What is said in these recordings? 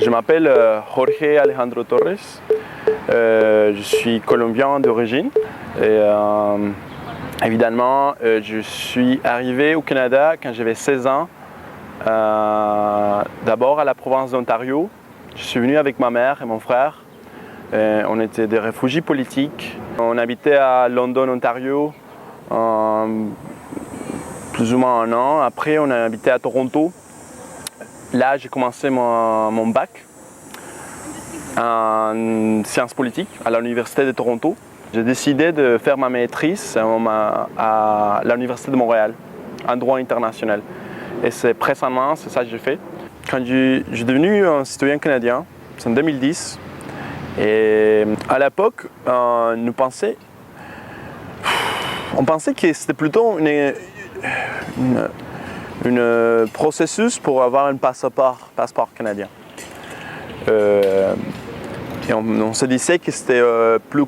Je m'appelle Jorge Alejandro Torres, je suis colombien d'origine et évidemment je suis arrivé au Canada quand j'avais 16 ans, d'abord à la province d'Ontario. Je suis venu avec ma mère et mon frère, on était des réfugiés politiques. On habitait à London, Ontario, plus ou moins un an. Après on a habité à Toronto. Là, j'ai commencé mon bac en sciences politiques à l'Université de Toronto. J'ai décidé de faire ma maîtrise à l'Université de Montréal, en droit international. Et c'est précédemment, c'est ça que j'ai fait. Quand je suis devenu un citoyen canadien, c'est en 2010. Et à l'époque, on pensait que c'était plutôt un processus pour avoir un passeport canadien. Et on se disait que c'était plus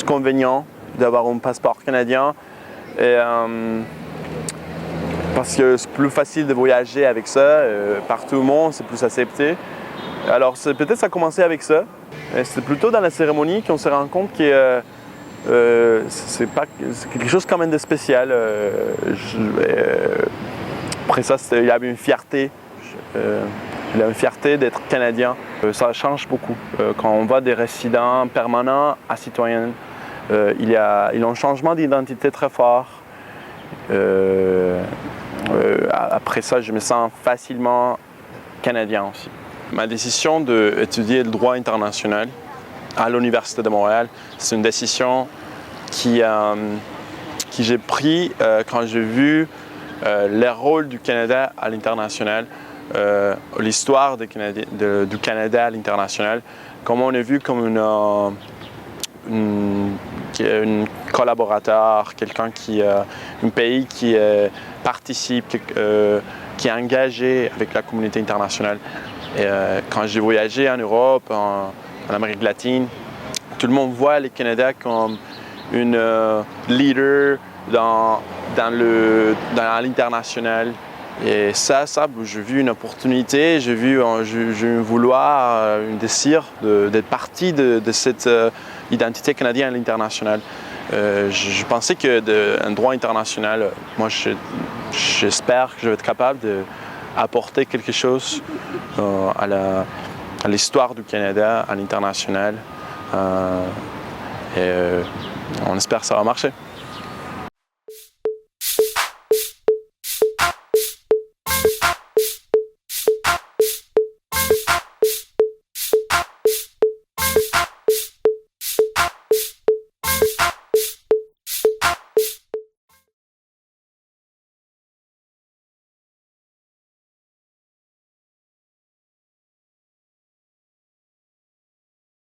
convenient d'avoir un passeport canadien parce que c'est plus facile de voyager avec ça, partout au monde, c'est plus accepté. Alors peut-être ça a commencé avec ça. C'est plutôt dans la cérémonie qu'on se rend compte que c'est quelque chose quand même de spécial. Après ça, il y avait une fierté. Il a une fierté d'être canadien. Ça change beaucoup. Quand on va des résidents permanents à citoyens, il y a un changement d'identité très fort. Après ça, je me sens facilement canadien aussi. Ma décision d'étudier le droit international à l'Université de Montréal, c'est une décision que j'ai prise quand j'ai vu le rôle du Canada à l'international, l'histoire du Canada à l'international, comment on est vu comme un collaborateur, quelqu'un un pays qui participe, qui est engagé avec la communauté internationale. Et quand j'ai voyagé en Europe, en Amérique latine, tout le monde voit le Canada comme une leader dans l'international. Et ça, j'ai vu une opportunité, j'ai vu un vouloir, un désir d'être partie de cette identité canadienne à l'international. Je pensais qu'un droit international, moi j'espère que je vais être capable d'apporter quelque chose à l'histoire du Canada à l'international. Et on espère que ça va marcher.